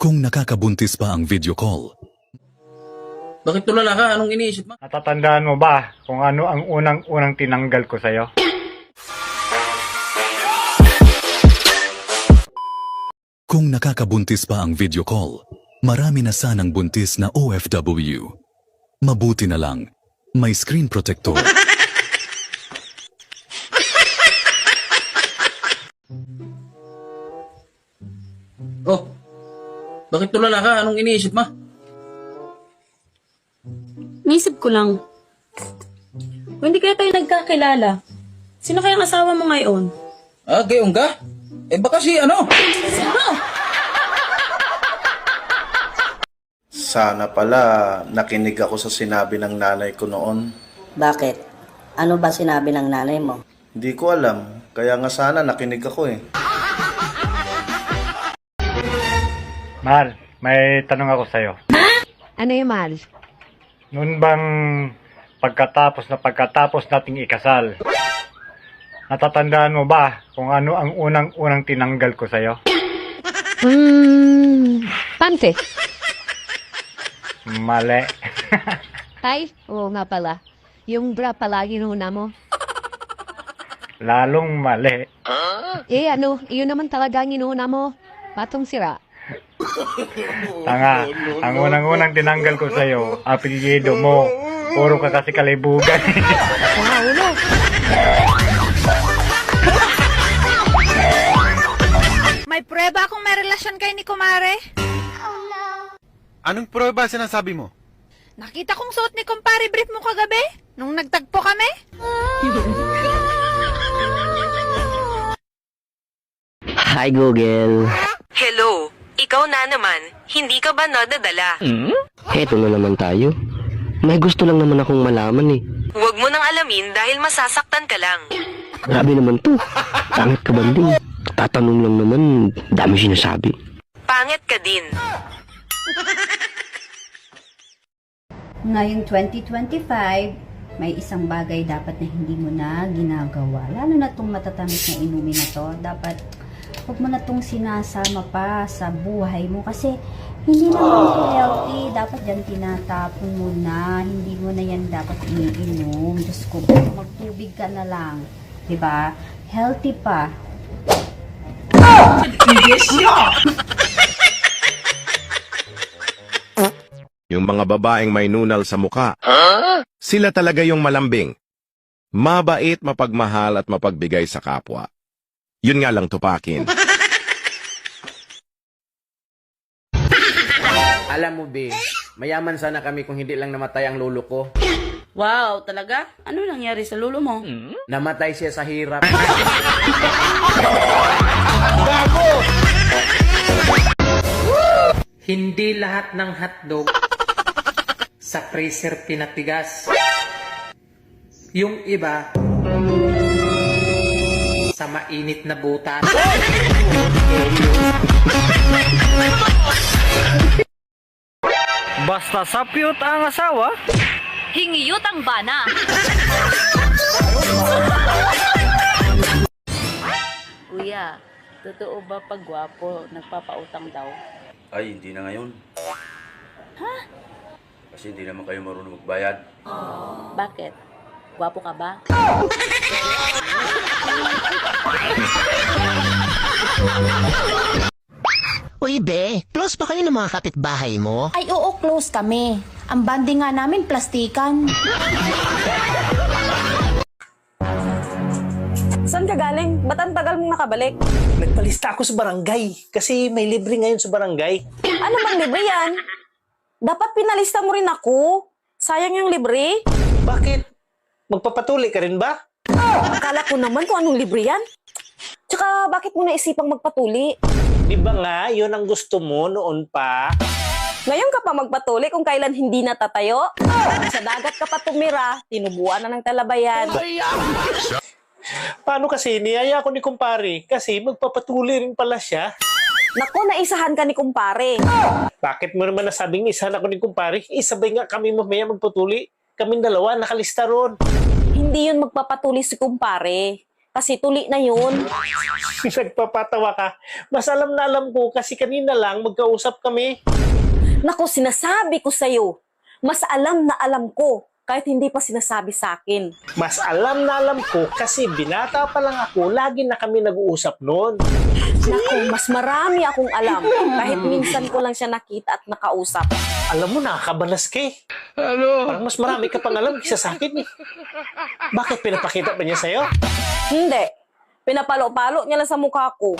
Kung nakakabuntis pa ang video call, Bakit tulala ka? Anong iniisip mo? Natatandaan mo ba kung ano ang unang-unang tinanggal ko sa'yo? kung nakakabuntis pa ang video call, marami na sanang buntis na OFW. Mabuti na lang, may screen protector. Oh, bakit tulala ka? Anong iniisip mo? Naisip ko lang. Kung hindi kaya tayo nagkakilala, sino kayang asawa mo ngayon? Ah, gayong ka? Eh baka si ano? Sana pala nakinig ako sa sinabi ng nanay ko noon. Bakit? Ano ba sinabi ng nanay mo? Hindi ko alam, kaya nga sana nakinig ako eh. Mahal, may tanong ako sa'yo. Ano yung mahal? Noon bang pagkatapos nating ikasal, natatandaan mo ba kung ano ang unang-unang tinanggal ko sa'yo? Pante. Mali. Ay, oo nga pala. Yung bra palagi nuna mo. Lalong mali. Iyon naman talaga ang inuuna mo. Patong sira. Tanga, ang unang-unang tinanggal ko sa'yo, apelyido mo. Puro ka kasi kalibugan. Ulo. May prueba akong may relasyon kay ni Kumare. Anong prueba sinasabi mo? Nakita kong suot ni Kumpare brief mo kagabi, nung nagtagpo kami. Hi, Google. Hello, ikaw na naman. Hindi ka ba nadadala? Heto na naman tayo. May gusto lang naman akong malaman eh. Huwag mo nang alamin dahil masasaktan ka lang. Grabe naman to. Pangit ka banding. Tatanong lang naman, dami sinasabi. Pangit ka din. Ngayong 2025, may isang bagay dapat na hindi mo na ginagawa. Lalo na itong matatamis na inumin na to. Dapat, huwag mo na itong sinasama pa sa buhay mo. Kasi, hindi naman ito healthy. Dapat yan tinatapon mo na. Hindi mo na yan dapat iniinom. Diyos ko, magtubig ka na lang. Diba? Healthy pa. Yung mga babaeng may nunal sa muka. Sila talaga yung malambing. Mabait, mapagmahal at mapagbigay sa kapwa. Yun nga lang tupakin. Alam mo, be, mayaman sana kami kung hindi lang namatay ang lolo ko. Wow, talaga? Ano nangyari sa lolo mo? Namatay siya sa hirap. Hindi lahat ng hotdog sa freezer pinatigas. Yung iba sa mainit na butas. Basta sapyot ang asawa. Hingiyot ang bana. Kuya, totoo ba pag gwapo, nagpapautang daw? Ay, hindi na ngayon. Ha? Kasi hindi naman kayo marunong magbayad. Bakit? Gwapo ka ba? Uy, be, close pa kayo ng mga kapitbahay mo? Ay oo, close kami. Ang banding nga namin, plastikan. Saan ka galing? Ba't ang tagal mong nakabalik? Nagpalista ako sa barangay kasi may libre ngayon sa barangay. Ano bang libre yan? Dapat pinalista mo rin ako. Sayang yung libre. Bakit? Magpapatuloy ka rin ba? Akala ko naman kung anong libre yan. Tsaka bakit mo naisipang magpatuli? Di ba nga, yun ang gusto mo noon pa? Ngayon ka pa magpatuli kung kailan hindi natatayo? Sa dagat ka pa tumira, tinubuan na ng talabayan. Paano kasi niyaya ko ni kumpare? Kasi magpapatuloy rin pala siya. Naku, naisahan ka ni kumpare. Bakit mo naman nasabing isa na ko ni kumpare? Isabay nga kami mamaya magpatuli. Kaming dalawa nakalista ron. Hindi yun magpapatuli si kumpare. Kasi tuli na yun. Nagpapatawa ka. Mas alam na alam ko kasi kanina lang magkausap kami. Naku, sinasabi ko sa'yo, mas alam na alam ko kahit hindi pa sinasabi sa akin. Mas alam na alam ko kasi binata pa lang ako, lagi na kami nag-uusap noon. Naku, mas marami akong alam kahit minsan ko lang siya nakita at nakausap. Alam mo, nakakabalas ka eh. Parang mas marami ka pang alam kaysa sa akin eh. Bakit pinapakita ba niya sa'yo? Hindi. Pinapalo-palo niya lang sa mukha ko.